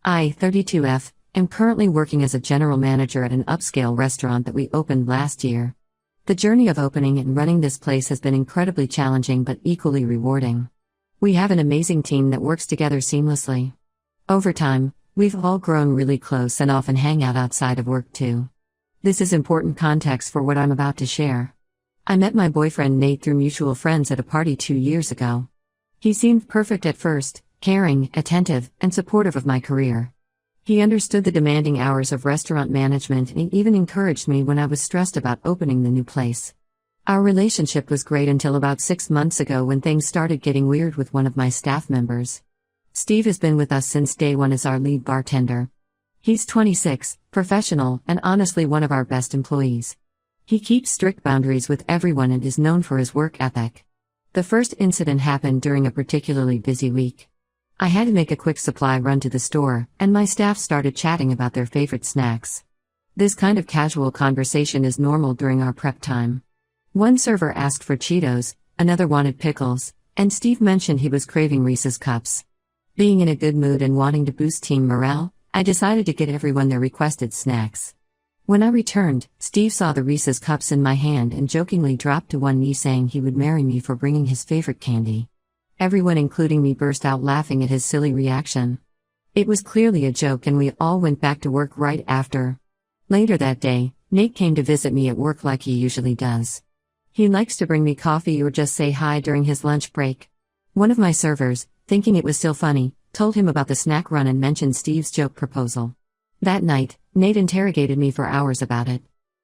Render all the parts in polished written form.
I, 32F, am currently working as a general manager at an upscale restaurant that we opened last year. The journey of opening and running this place has been incredibly challenging but equally rewarding. We have an amazing team that works together seamlessly. Over time, we've all grown really close and often hang out outside of work too. This is important context for what I'm about to share. I met my boyfriend Nate through mutual friends at a party 2 years ago. He seemed perfect at first, caring, attentive, and supportive of my career. He understood the demanding hours of restaurant management and even encouraged me when I was stressed about opening the new place. Our relationship was great until about 6 months ago when things started getting weird with one of my staff members. Steve has been with us since day one as our lead bartender. He's 26, professional, and honestly one of our best employees. He keeps strict boundaries with everyone and is known for his work ethic. The first incident happened during a particularly busy week. I had to make a quick supply run to the store, and my staff started chatting about their favorite snacks. This kind of casual conversation is normal during our prep time. One server asked for Cheetos, another wanted pickles, and Steve mentioned he was craving Reese's Cups. Being in a good mood and wanting to boost team morale, I decided to get everyone their requested snacks. When I returned, Steve saw the Reese's Cups in my hand and jokingly dropped to one knee saying he would marry me for bringing his favorite candy. Everyone including me burst out laughing at his silly reaction. It was clearly a joke and we all went back to work right after. Later that day, Nate came to visit me at work like he usually does. He likes to bring me coffee or just say hi during his lunch break. One of my servers, thinking it was still funny, told him about the snack run and mentioned Steve's joke proposal. That night, Nate interrogated me for hours about it.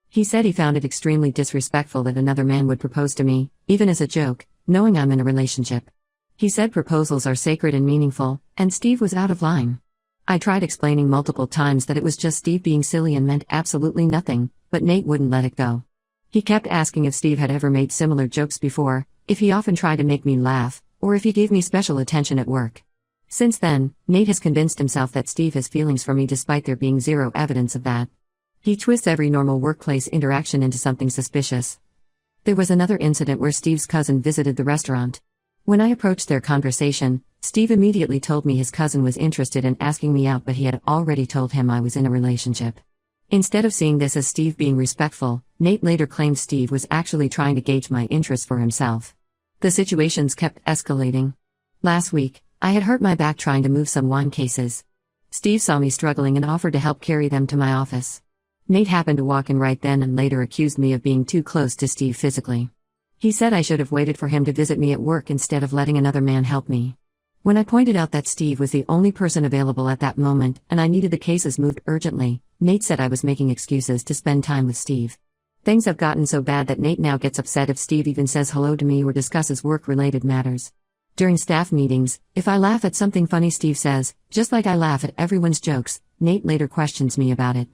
He said he found it extremely disrespectful that another man would propose to me, even as a joke, knowing I'm in a relationship. He said proposals are sacred and meaningful, and Steve was out of line. I tried explaining multiple times that it was just Steve being silly and meant absolutely nothing, but Nate wouldn't let it go. He kept asking if Steve had ever made similar jokes before, if he often tried to make me laugh, or if he gave me special attention at work. Since then, Nate has convinced himself that Steve has feelings for me despite there being zero evidence of that. He twists every normal workplace interaction into something suspicious. There was another incident where Steve's cousin visited the restaurant. When I approached their conversation, Steve immediately told me his cousin was interested in asking me out but he had already told him I was in a relationship. Instead of seeing this as Steve being respectful, Nate later claimed Steve was actually trying to gauge my interest for himself. The situations kept escalating. Last week, I had hurt my back trying to move some wine cases. Steve saw me struggling and offered to help carry them to my office. Nate happened to walk in right then and later accused me of being too close to Steve physically. He said I should have waited for him to visit me at work instead of letting another man help me. When I pointed out that Steve was the only person available at that moment and I needed the cases moved urgently, Nate said I was making excuses to spend time with Steve. Things have gotten so bad that Nate now gets upset if Steve even says hello to me or discusses work-related matters. During staff meetings, if I laugh at something funny Steve says, just like I laugh at everyone's jokes, Nate later questions me about it.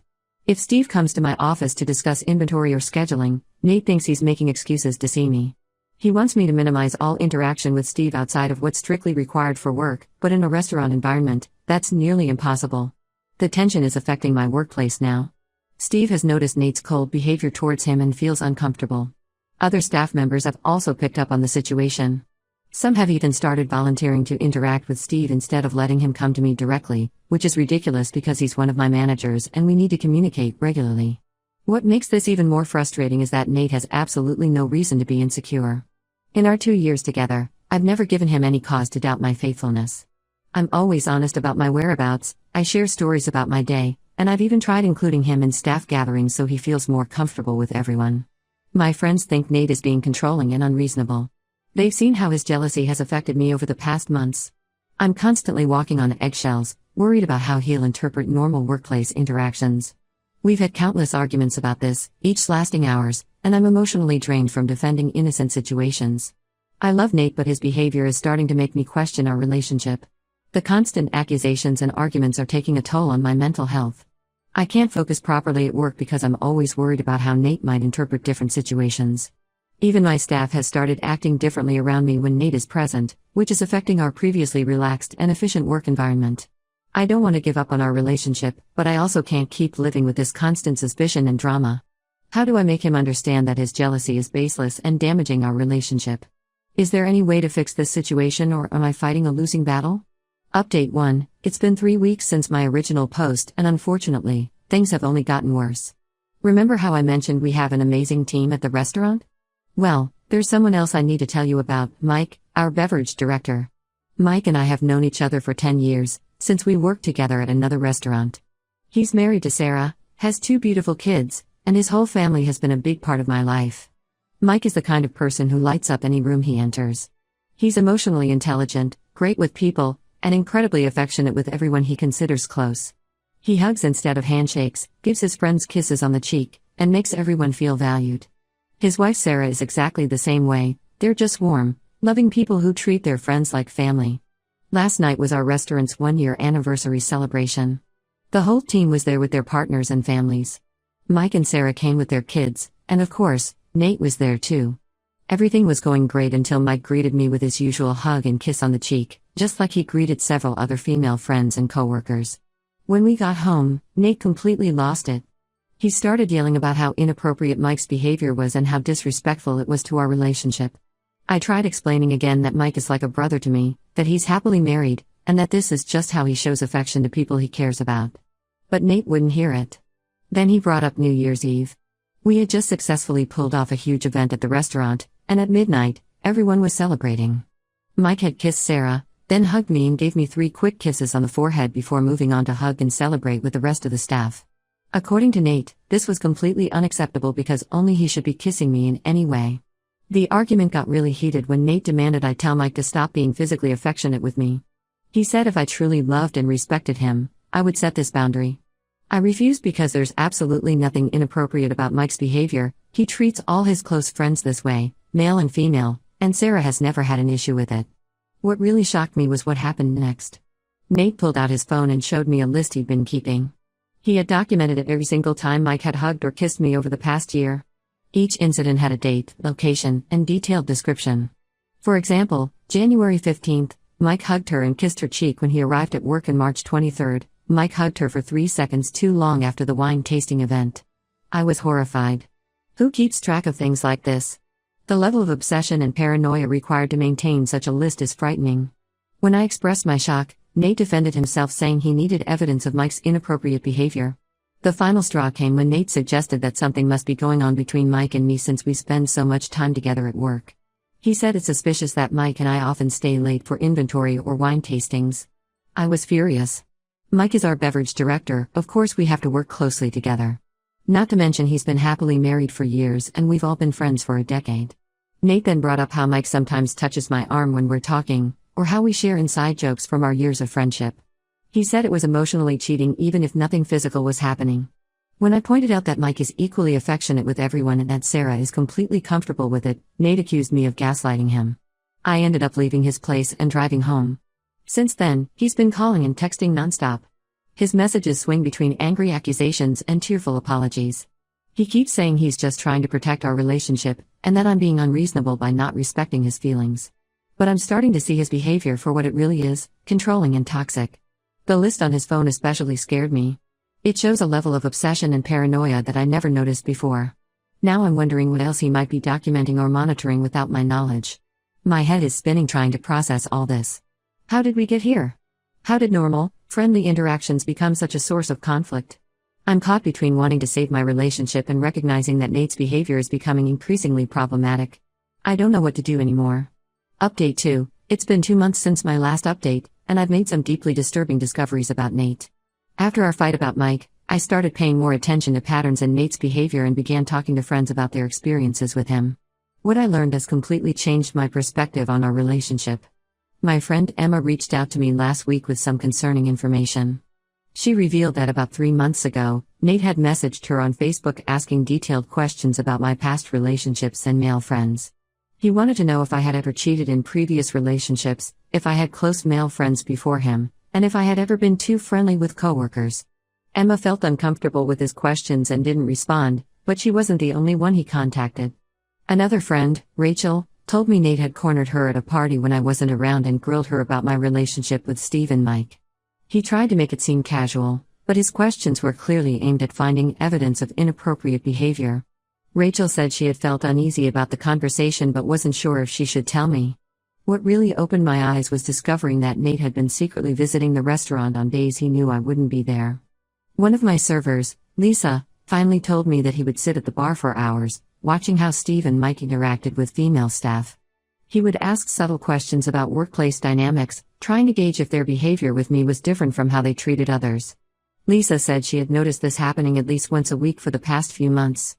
If Steve comes to my office to discuss inventory or scheduling, Nate thinks he's making excuses to see me. He wants me to minimize all interaction with Steve outside of what's strictly required for work, but in a restaurant environment, that's nearly impossible. The tension is affecting my workplace now. Steve has noticed Nate's cold behavior towards him and feels uncomfortable. Other staff members have also picked up on the situation. Some have even started volunteering to interact with Steve instead of letting him come to me directly, which is ridiculous because he's one of my managers and we need to communicate regularly. What makes this even more frustrating is that Nate has absolutely no reason to be insecure. In our 2 years together, I've never given him any cause to doubt my faithfulness. I'm always honest about my whereabouts, I share stories about my day, and I've even tried including him in staff gatherings so he feels more comfortable with everyone. My friends think Nate is being controlling and unreasonable. They've seen how his jealousy has affected me over the past months. I'm constantly walking on eggshells, worried about how he'll interpret normal workplace interactions. We've had countless arguments about this, each lasting hours, and I'm emotionally drained from defending innocent situations. I love Nate but his behavior is starting to make me question our relationship. The constant accusations and arguments are taking a toll on my mental health. I can't focus properly at work because I'm always worried about how Nate might interpret different situations. Even my staff has started acting differently around me when Nate is present, which is affecting our previously relaxed and efficient work environment. I don't want to give up on our relationship, but I also can't keep living with this constant suspicion and drama. How do I make him understand that his jealousy is baseless and damaging our relationship? Is there any way to fix this situation or am I fighting a losing battle? Update 1. It's been 3 weeks since my original post, and unfortunately, things have only gotten worse. Remember how I mentioned we have an amazing team at the restaurant? Well, there's someone else I need to tell you about, Mike, our beverage director. Mike and I have known each other for 10 years, since we worked together at another restaurant. He's married to Sarah, has 2 beautiful kids, and his whole family has been a big part of my life. Mike is the kind of person who lights up any room he enters. He's emotionally intelligent, great with people, and incredibly affectionate with everyone he considers close. He hugs instead of handshakes, gives his friends kisses on the cheek, and makes everyone feel valued. His wife Sarah is exactly the same way. They're just warm, loving people who treat their friends like family. Last night was our restaurant's 1-year anniversary celebration. The whole team was there with their partners and families. Mike and Sarah came with their kids, and of course, Nate was there too. Everything was going great until Mike greeted me with his usual hug and kiss on the cheek, just like he greeted several other female friends and coworkers. When we got home, Nate completely lost it. He started yelling about how inappropriate Mike's behavior was and how disrespectful it was to our relationship. I tried explaining again that Mike is like a brother to me, that he's happily married, and that this is just how he shows affection to people he cares about. But Nate wouldn't hear it. Then he brought up New Year's Eve. We had just successfully pulled off a huge event at the restaurant, and at midnight, everyone was celebrating. Mike had kissed Sarah, then hugged me and gave me 3 quick kisses on the forehead before moving on to hug and celebrate with the rest of the staff. According to Nate, this was completely unacceptable because only he should be kissing me in any way. The argument got really heated when Nate demanded I tell Mike to stop being physically affectionate with me. He said if I truly loved and respected him, I would set this boundary. I refused because there's absolutely nothing inappropriate about Mike's behavior. He treats all his close friends this way, male and female, and Sarah has never had an issue with it. What really shocked me was what happened next. Nate pulled out his phone and showed me a list he'd been keeping. He had documented it every single time Mike had hugged or kissed me over the past year. Each incident had a date, location, and detailed description. For example, January 15th, Mike hugged her and kissed her cheek when he arrived at work, and March 23rd, Mike hugged her for 3 seconds too long after the wine tasting event. I was horrified. Who keeps track of things like this? The level of obsession and paranoia required to maintain such a list is frightening. When I expressed my shock, Nate defended himself, saying he needed evidence of Mike's inappropriate behavior. The final straw came when Nate suggested that something must be going on between Mike and me since we spend so much time together at work. He said it's suspicious that Mike and I often stay late for inventory or wine tastings. I was furious. Mike is our beverage director, of course we have to work closely together. Not to mention he's been happily married for years and we've all been friends for a decade. Nate then brought up how Mike sometimes touches my arm when we're talking, or how we share inside jokes from our years of friendship. He said it was emotionally cheating even if nothing physical was happening. When I pointed out that Mike is equally affectionate with everyone and that Sarah is completely comfortable with it, Nate accused me of gaslighting him. I ended up leaving his place and driving home. Since then, he's been calling and texting nonstop. His messages swing between angry accusations and tearful apologies. He keeps saying he's just trying to protect our relationship, and that I'm being unreasonable by not respecting his feelings. But I'm starting to see his behavior for what it really is, controlling and toxic. The list on his phone especially scared me. It shows a level of obsession and paranoia that I never noticed before. Now I'm wondering what else he might be documenting or monitoring without my knowledge. My head is spinning trying to process all this. How did we get here? How did normal, friendly interactions become such a source of conflict? I'm caught between wanting to save my relationship and recognizing that Nate's behavior is becoming increasingly problematic. I don't know what to do anymore. Update 2. It's been 2 months since my last update, and I've made some deeply disturbing discoveries about Nate. After our fight about Mike, I started paying more attention to patterns in Nate's behavior and began talking to friends about their experiences with him. What I learned has completely changed my perspective on our relationship. My friend Emma reached out to me last week with some concerning information. She revealed that about 3 months ago, Nate had messaged her on Facebook asking detailed questions about my past relationships and male friends. He wanted to know if I had ever cheated in previous relationships, if I had close male friends before him, and if I had ever been too friendly with coworkers. Emma felt uncomfortable with his questions and didn't respond, but she wasn't the only one he contacted. Another friend, Rachel, told me Nate had cornered her at a party when I wasn't around and grilled her about my relationship with Steve and Mike. He tried to make it seem casual, but his questions were clearly aimed at finding evidence of inappropriate behavior. Rachel said she had felt uneasy about the conversation but wasn't sure if she should tell me. What really opened my eyes was discovering that Nate had been secretly visiting the restaurant on days he knew I wouldn't be there. One of my servers, Lisa, finally told me that he would sit at the bar for hours, watching how Steve and Mike interacted with female staff. He would ask subtle questions about workplace dynamics, trying to gauge if their behavior with me was different from how they treated others. Lisa said she had noticed this happening at least once a week for the past few months.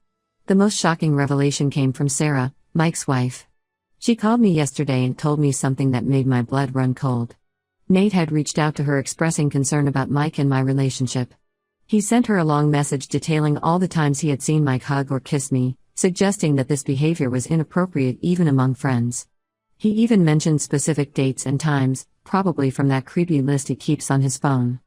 The most shocking revelation came from Sarah, Mike's wife. She called me yesterday and told me something that made my blood run cold. Nate had reached out to her expressing concern about Mike and my relationship. He sent her a long message detailing all the times he had seen Mike hug or kiss me, suggesting that this behavior was inappropriate even among friends. He even mentioned specific dates and times, probably from that creepy list he keeps on his phone.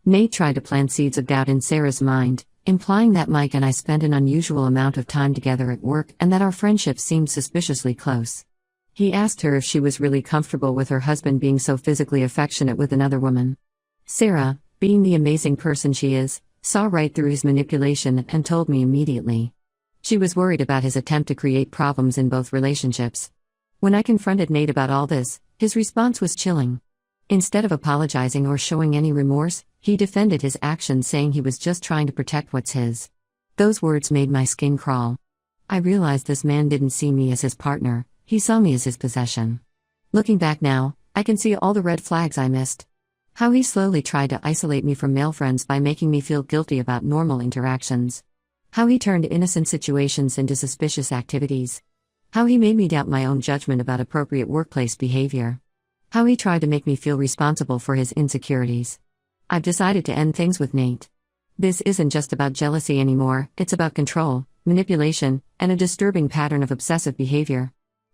Nate tried to plant seeds of doubt in Sarah's mind, implying that Mike and I spent an unusual amount of time together at work and that our friendship seemed suspiciously close. He asked her if she was really comfortable with her husband being so physically affectionate with another woman. Sarah, being the amazing person she is, saw right through his manipulation and told me immediately. She was worried about his attempt to create problems in both relationships. When I confronted Nate about all this, his response was chilling. Instead of apologizing or showing any remorse, he defended his actions, saying he was just trying to protect what's his. Those words made my skin crawl. I realized this man didn't see me as his partner, he saw me as his possession. Looking back now, I can see all the red flags I missed. How he slowly tried to isolate me from male friends by making me feel guilty about normal interactions. How he turned innocent situations into suspicious activities. How he made me doubt my own judgment about appropriate workplace behavior. How he tried to make me feel responsible for his insecurities. I've decided to end things with Nate. This isn't just about jealousy anymore, it's about control, manipulation, and a disturbing pattern of obsessive behavior.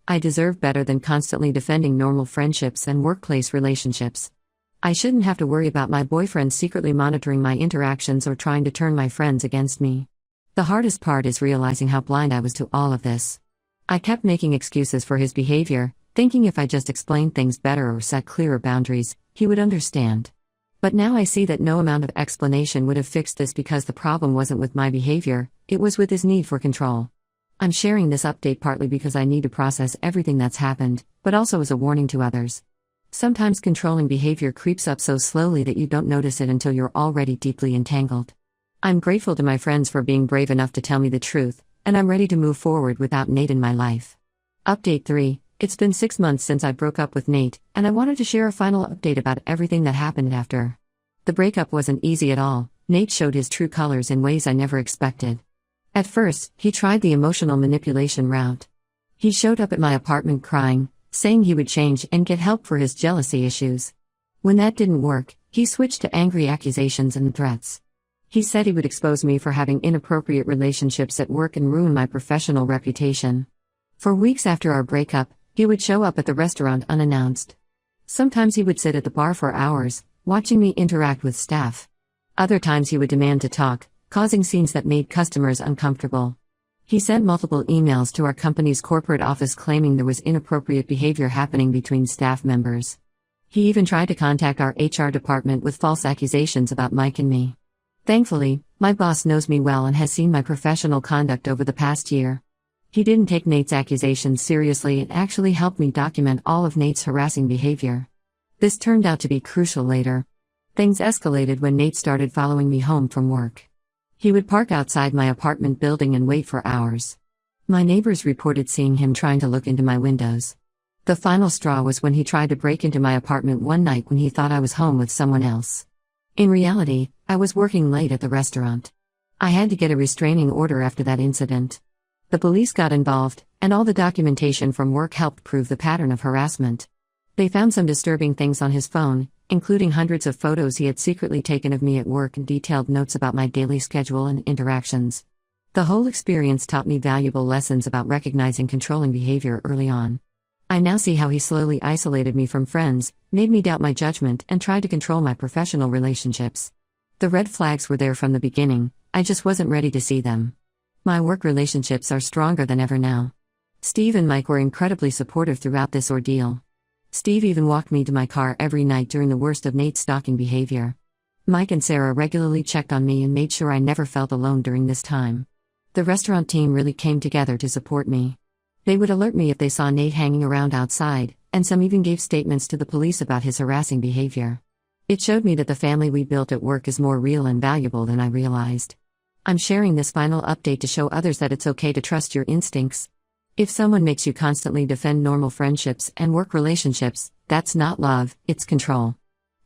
I deserve better than constantly defending normal friendships and workplace relationships. I shouldn't have to worry about my boyfriend secretly monitoring my interactions or trying to turn my friends against me. The hardest part is realizing how blind I was to all of this. I kept making excuses for his behavior, thinking if I just explained things better or set clearer boundaries, he would understand. But now I see that no amount of explanation would have fixed this because the problem wasn't with my behavior, it was with his need for control. I'm sharing this update partly because I need to process everything that's happened, but also as a warning to others. Sometimes controlling behavior creeps up so slowly that you don't notice it until you're already deeply entangled. I'm grateful to my friends for being brave enough to tell me the truth, and I'm ready to move forward without Nate in my life. Update 3. It's been 6 months since I broke up with Nate, and I wanted to share a final update about everything that happened after. The breakup wasn't easy at all. Nate showed his true colors in ways I never expected. At first, he tried the emotional manipulation route. He showed up at my apartment crying, saying he would change and get help for his jealousy issues. When that didn't work, he switched to angry accusations and threats. He said he would expose me for having inappropriate relationships at work and ruin my professional reputation. For weeks after our breakup, he would show up at the restaurant unannounced. Sometimes he would sit at the bar for hours, watching me interact with staff. Other times he would demand to talk, causing scenes that made customers uncomfortable. He sent multiple emails to our company's corporate office claiming there was inappropriate behavior happening between staff members. He even tried to contact our HR department with false accusations about Mike and me. Thankfully, my boss knows me well and has seen my professional conduct over the past year. He didn't take Nate's accusations seriously and actually helped me document all of Nate's harassing behavior. This turned out to be crucial later. Things escalated when Nate started following me home from work. He would park outside my apartment building and wait for hours. My neighbors reported seeing him trying to look into my windows. The final straw was when he tried to break into my apartment one night when he thought I was home with someone else. In reality, I was working late at the restaurant. I had to get a restraining order after that incident. The police got involved, and all the documentation from work helped prove the pattern of harassment. They found some disturbing things on his phone, including hundreds of photos he had secretly taken of me at work and detailed notes about my daily schedule and interactions. The whole experience taught me valuable lessons about recognizing controlling behavior early on. I now see how he slowly isolated me from friends, made me doubt my judgment, and tried to control my professional relationships. The red flags were there from the beginning, I just wasn't ready to see them. My work relationships are stronger than ever now. Steve and Mike were incredibly supportive throughout this ordeal. Steve even walked me to my car every night during the worst of Nate's stalking behavior. Mike and Sarah regularly checked on me and made sure I never felt alone during this time. The restaurant team really came together to support me. They would alert me if they saw Nate hanging around outside, and some even gave statements to the police about his harassing behavior. It showed me that the family we built at work is more real and valuable than I realized. I'm sharing this final update to show others that it's okay to trust your instincts. If someone makes you constantly defend normal friendships and work relationships, that's not love, it's control.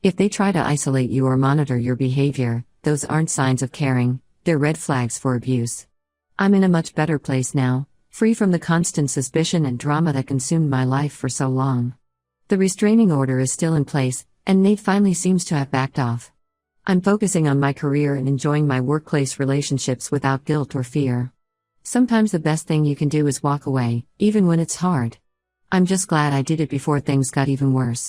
If they try to isolate you or monitor your behavior, those aren't signs of caring, they're red flags for abuse. I'm in a much better place now, free from the constant suspicion and drama that consumed my life for so long. The restraining order is still in place, and Nate finally seems to have backed off. I'm focusing on my career and enjoying my workplace relationships without guilt or fear. Sometimes the best thing you can do is walk away, even when it's hard. I'm just glad I did it before things got even worse.